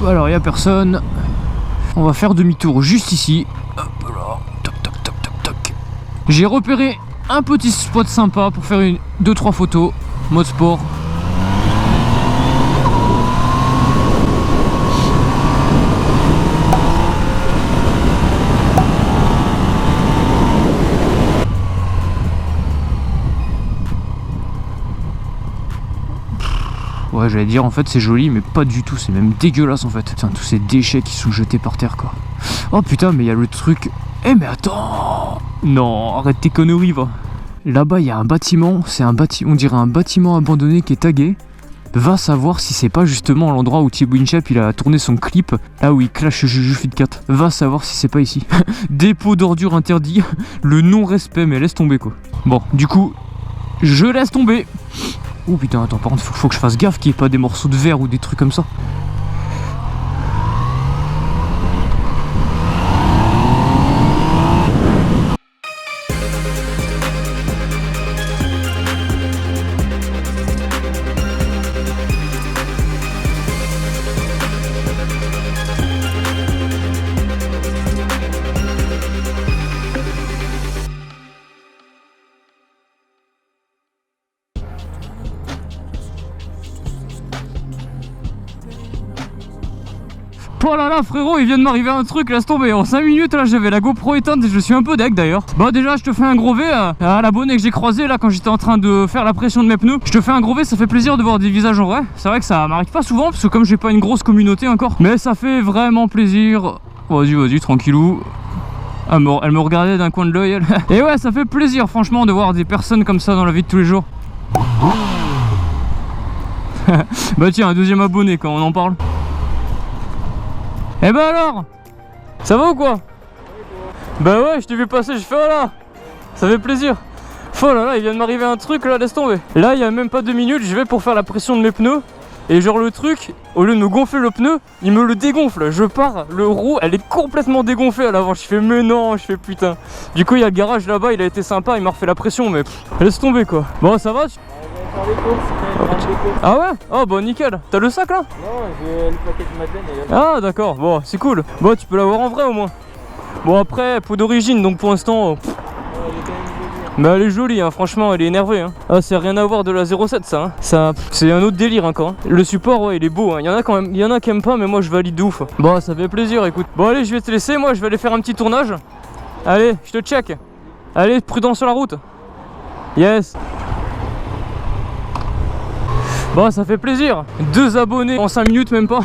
alors il n'y a personne. On va faire demi-tour juste ici. Hop là, toc toc toc toc toc. J'ai repéré un petit spot sympa pour faire 2-3 photos. Mode sport. Ouais, j'allais dire en fait c'est joli, mais pas du tout, c'est même dégueulasse en fait. Putain, tous ces déchets qui sont jetés par terre quoi. Oh putain, mais il y a le truc. Eh mais attends. Non, arrête tes conneries va. Là-bas il y a un bâtiment, on dirait un bâtiment abandonné qui est tagué. Va savoir si c'est pas justement l'endroit où Thibaut Inchep il a tourné son clip, là où il clash Juju Fit 4. Va savoir si c'est pas ici. Dépôt d'ordures interdit, le non-respect, mais laisse tomber quoi. Bon, du coup, je laisse tomber. Oh putain, attends, par contre, faut que je fasse gaffe qu'il n'y ait pas des morceaux de verre ou des trucs comme ça. Oh là là frérot, il vient de m'arriver un truc, laisse tomber. En 5 minutes là j'avais la GoPro éteinte et je suis un peu deg d'ailleurs. Bah déjà je te fais un gros V à l'abonné que j'ai croisé là quand j'étais en train de faire la pression de mes pneus. Je te fais un gros V, ça fait plaisir de voir des visages en vrai. C'est vrai que ça m'arrive pas souvent parce que comme j'ai pas une grosse communauté encore, mais ça fait vraiment plaisir. Vas-y tranquillou. Elle me regardait d'un coin de l'œil. Et ouais, ça fait plaisir franchement de voir des personnes comme ça dans la vie de tous les jours. Bah tiens, un deuxième abonné quand on en parle. Eh ben alors, ça va ou quoi? Bah ouais, je t'ai vu passer, je fais oh là, ça fait plaisir. Oh là là, il vient de m'arriver un truc là, laisse tomber. Là, il y a même pas 2 minutes, je vais pour faire la pression de mes pneus. Et genre le truc, au lieu de me gonfler le pneu, il me le dégonfle. Je pars, le roue, elle est complètement dégonflée à l'avant. Je fais mais non, je fais putain. Du coup, il y a le garage là-bas, il a été sympa, il m'a refait la pression, mais laisse tomber quoi. Bon, ça va? Ah ouais? Oh bah nickel. T'as le sac là? Non, j'ai le paquet de Madeleine. Ah d'accord, bon c'est cool. Bon tu peux l'avoir en vrai au moins. Bon après, peau d'origine donc pour l'instant... Mais elle est jolie hein, franchement elle est énervée hein. Ah c'est rien à voir de la 07 ça hein. Ça c'est un autre délire encore hein. Le support ouais il est beau hein. Il y en a quand même, il y en a qui aiment pas mais moi je valide de ouf. Bon ça fait plaisir écoute. Bon allez je vais te laisser, moi je vais aller faire un petit tournage. Allez je te check. Allez prudent sur la route. Yes. Bon ça fait plaisir, 2 abonnés en 5 minutes même pas.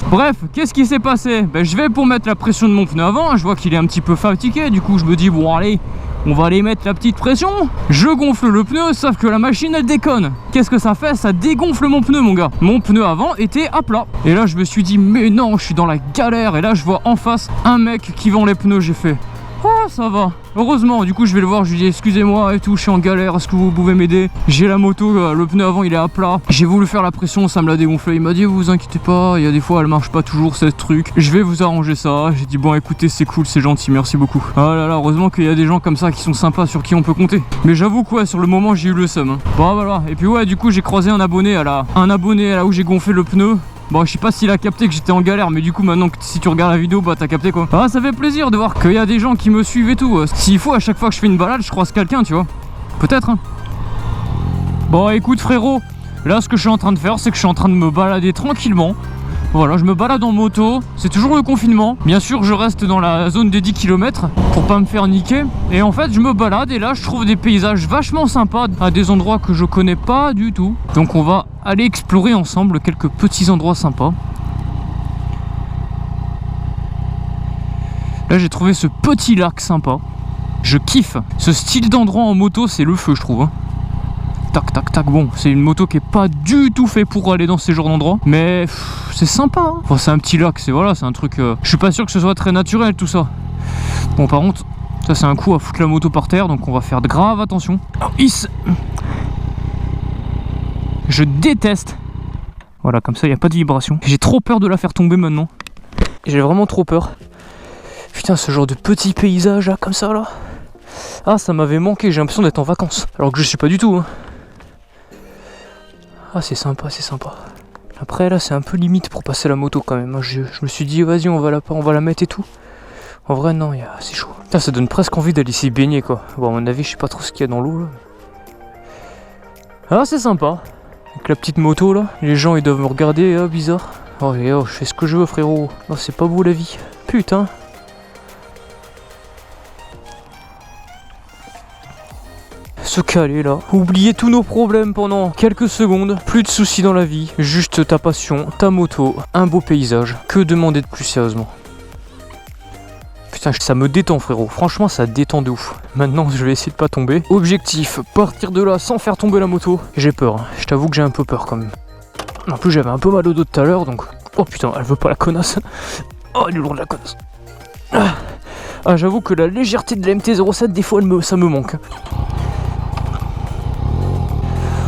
Bref, qu'est-ce qui s'est passé? Ben, je vais pour mettre la pression de mon pneu avant. Je vois qu'il est un petit peu fatigué, du coup je me dis bon allez, on va aller mettre la petite pression. Je gonfle le pneu, sauf que la machine elle déconne. Qu'est-ce que ça fait? Ça dégonfle mon pneu mon gars. Mon pneu avant était à plat. Et là je me suis dit mais non, je suis dans la galère. Et là je vois en face un mec qui vend les pneus. J'ai fait oh ça va, heureusement. Du coup je vais le voir, je lui dis excusez-moi et tout, je suis en galère, est-ce que vous pouvez m'aider? J'ai la moto, le pneu avant il est à plat. J'ai voulu faire la pression, ça me l'a dégonflé. Il m'a dit vous inquiétez pas, il y a des fois elle marche pas toujours cette truc, je vais vous arranger ça. J'ai dit bon écoutez c'est cool, c'est gentil, merci beaucoup. Ah là là, heureusement qu'il y a des gens comme ça qui sont sympas, sur qui on peut compter. Mais j'avoue quoi, sur le moment j'ai eu le seum hein. Bon voilà, et puis ouais du coup j'ai croisé un abonné à là où j'ai gonflé le pneu. Bon je sais pas s'il a capté que j'étais en galère, mais du coup maintenant que si tu regardes la vidéo bah t'as capté quoi. Ah ça fait plaisir de voir qu'il y a des gens qui me suivent et tout. S'il faut à chaque fois que je fais une balade je croise quelqu'un tu vois. Peut-être hein. Bon écoute frérot, là ce que je suis en train de faire c'est que je suis en train de me balader tranquillement. Voilà, je me balade en moto, c'est toujours le confinement. Bien sûr, je reste dans la zone des 10 km pour pas me faire niquer. Et en fait, je me balade et là, je trouve des paysages vachement sympas à des endroits que je connais pas du tout. Donc on va aller explorer ensemble quelques petits endroits sympas. Là, j'ai trouvé ce petit lac sympa. Je kiffe. Ce style d'endroit en moto, c'est le feu, je trouve. Hein. Tac tac tac, bon c'est une moto qui est pas du tout fait pour aller dans ces genres d'endroits, mais c'est sympa hein. Enfin, c'est un petit lac, c'est voilà, c'est un truc je suis pas sûr que ce soit très naturel tout ça. Bon par contre ça c'est un coup à foutre la moto par terre, donc on va faire de grave attention. Oh, je déteste. Voilà, comme ça il n'y a pas de vibration. J'ai trop peur de la faire tomber maintenant. J'ai vraiment trop peur. Putain, ce genre de petit paysage là comme ça là. Ah ça m'avait manqué, j'ai l'impression d'être en vacances alors que je suis pas du tout hein. Ah c'est sympa, c'est sympa. Après là c'est un peu limite pour passer la moto quand même. Je me suis dit vas-y on va la mettre et tout. En vrai non, c'est chaud. Putain, ça donne presque envie d'aller s'y baigner quoi. Bon à mon avis je sais pas trop ce qu'il y a dans l'eau là. Ah c'est sympa. Avec la petite moto là. Les gens ils doivent me regarder, ah bizarre. Oh je fais ce que je veux frérot. Non c'est pas beau la vie. Putain. Se caler là, oublier tous nos problèmes pendant quelques secondes, plus de soucis dans la vie, juste ta passion, ta moto, un beau paysage. Que demander de plus sérieusement? Putain, ça me détend frérot, franchement ça détend de ouf. Maintenant je vais essayer de pas tomber. Objectif, partir de là sans faire tomber la moto. J'ai peur, hein. Je t'avoue que j'ai un peu peur quand même. En plus j'avais un peu mal au dos tout à l'heure donc... Oh putain, elle veut pas la connasse. Oh elle est lourde la connasse. Ah j'avoue que la légèreté de la MT-07 des fois ça me manque.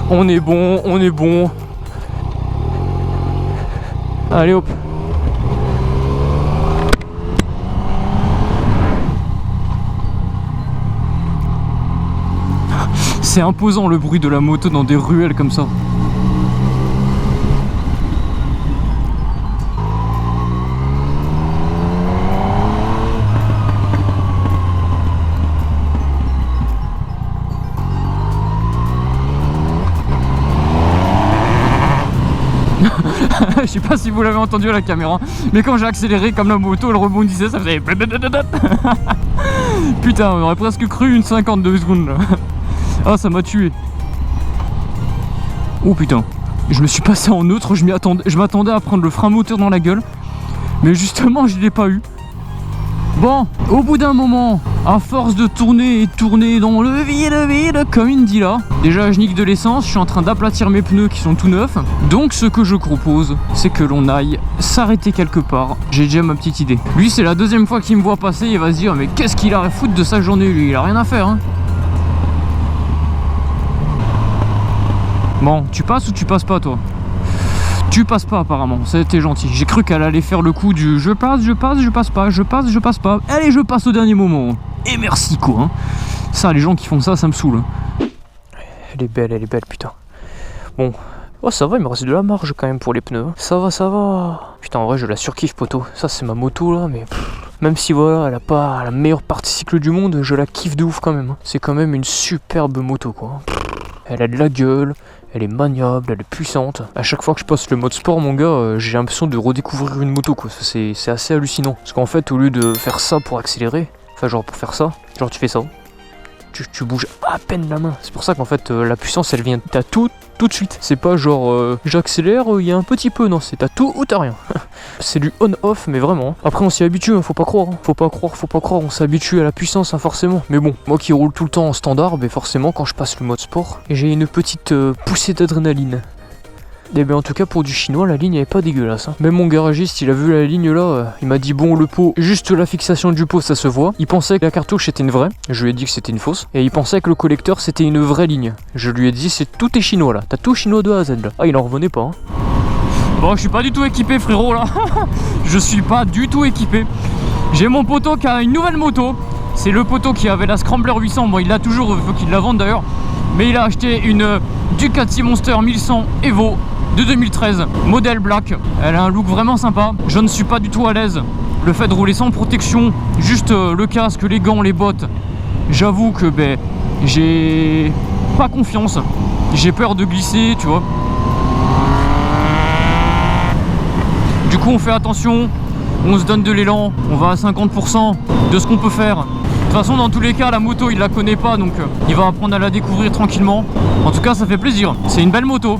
On est bon, on est bon. Allez hop. C'est imposant le bruit de la moto dans des ruelles comme ça. Je sais pas si vous l'avez entendu à la caméra, mais quand j'ai accéléré comme la moto elle rebondissait, ça faisait... Putain, on aurait presque cru une 52 secondes là. Ah ça m'a tué. Oh putain, je me suis passé en neutre, je m'attendais à prendre le frein moteur dans la gueule, mais justement je l'ai pas eu. Bon, au bout d'un moment, à force de tourner et tourner dans le vide, comme il dit là, déjà je nique de l'essence, je suis en train d'aplatir mes pneus qui sont tout neufs. Donc ce que je propose, c'est que l'on aille s'arrêter quelque part. J'ai déjà ma petite idée. Lui c'est la deuxième fois qu'il me voit passer, il va se dire mais qu'est-ce qu'il a à foutre de sa journée lui, il a rien à faire hein. Bon, tu passes ou tu passes pas toi? Tu passes pas apparemment, c'était gentil. J'ai cru qu'elle allait faire le coup du je passe, je passe, je passe pas, je passe, je passe pas. Allez, je passe au dernier moment. Et merci quoi. Hein. Ça, les gens qui font ça, ça me saoule. Elle est belle putain. Bon, oh ça va, il me reste de la marge quand même pour les pneus. Ça va, ça va. Putain, en vrai, je la surkiffe poteau. Ça, c'est ma moto là, mais même si voilà, elle a pas la meilleure partie cycle du monde, je la kiffe de ouf quand même. Hein. C'est quand même une superbe moto quoi. Elle a de la gueule. Elle est maniable, elle est puissante. À chaque fois que je passe le mode sport, mon gars, j'ai l'impression de redécouvrir une moto, quoi. C'est assez hallucinant. Parce qu'en fait, au lieu de faire ça pour accélérer, enfin, genre pour faire ça, genre tu fais ça, tu bouges à peine la main. C'est pour ça qu'en fait, la puissance, elle vient à tout de suite. C'est pas genre j'accélère, il y a un petit peu, non, c'est t'as tout ou t'as rien. C'est du on-off, mais vraiment. Après, on s'y habitue, hein, faut pas croire. Hein. Faut pas croire, on s'habitue à la puissance, hein, forcément. Mais bon, moi qui roule tout le temps en standard, ben forcément, quand je passe le mode sport, j'ai une petite poussée d'adrénaline. Et bien en tout cas pour du chinois la ligne elle est pas dégueulasse hein. Même mon garagiste il a vu la ligne là, il m'a dit bon le pot, juste la fixation du pot ça se voit. Il pensait que la cartouche était une vraie, je lui ai dit que c'était une fausse. Et il pensait que le collecteur c'était une vraie ligne. Je lui ai dit tout est chinois là, t'as tout chinois de A à Z là. Ah il en revenait pas hein. Bon je suis pas du tout équipé frérot là. Je suis pas du tout équipé. J'ai mon poteau qui a une nouvelle moto. C'est le poteau qui avait la Scrambler 800, bon il l'a toujours, il faut qu'il la vende d'ailleurs. Mais il a acheté une Ducati Monster 1100 Evo de 2013, modèle black. Elle a un look vraiment sympa. Je ne suis pas du tout à l'aise. Le fait de rouler sans protection, juste le casque, les gants, les bottes. J'avoue que ben, j'ai pas confiance. J'ai peur de glisser, tu vois. Du coup on fait attention, on se donne de l'élan, on va à 50% de ce qu'on peut faire. De toute façon dans tous les cas la moto il la connaît pas donc il va apprendre à la découvrir tranquillement. En tout cas ça fait plaisir, c'est une belle moto.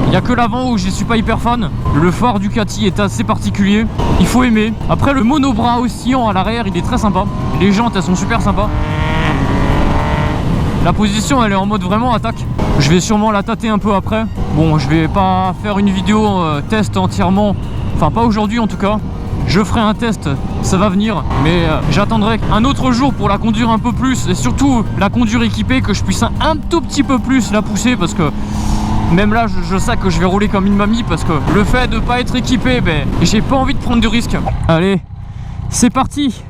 Il n'y a que l'avant où je suis pas hyper fan. Le phare Ducati est assez particulier. Il faut aimer. Après le monobras oscillant à l'arrière il est très sympa. Les jantes elles sont super sympas. La position elle est en mode vraiment attaque. Je vais sûrement la tâter un peu après. Bon je vais pas faire une vidéo test entièrement. Enfin pas aujourd'hui en tout cas. Je ferai un test, ça va venir. Mais j'attendrai un autre jour pour la conduire un peu plus. Et surtout la conduire équipée, que je puisse un tout petit peu plus la pousser. Parce que même là je sais que je vais rouler comme une mamie. Parce que le fait de pas être équipé, ben, j'ai pas envie de prendre de risques. Allez, c'est parti.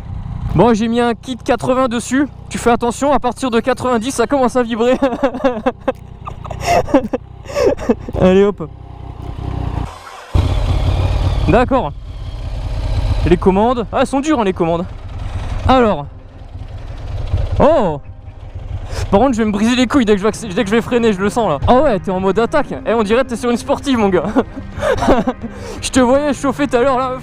Bon j'ai mis un kit 80 dessus. Tu fais attention, à partir de 90 ça commence à vibrer. Allez hop. D'accord. Les commandes. Ah, elles sont dures hein, les commandes. Alors. Oh. Par contre je vais me briser les couilles dès que je vais freiner, je le sens là. Ah ouais, t'es en mode attaque. Eh, on dirait que t'es sur une sportive mon gars. Je te voyais chauffer tout à l'heure là.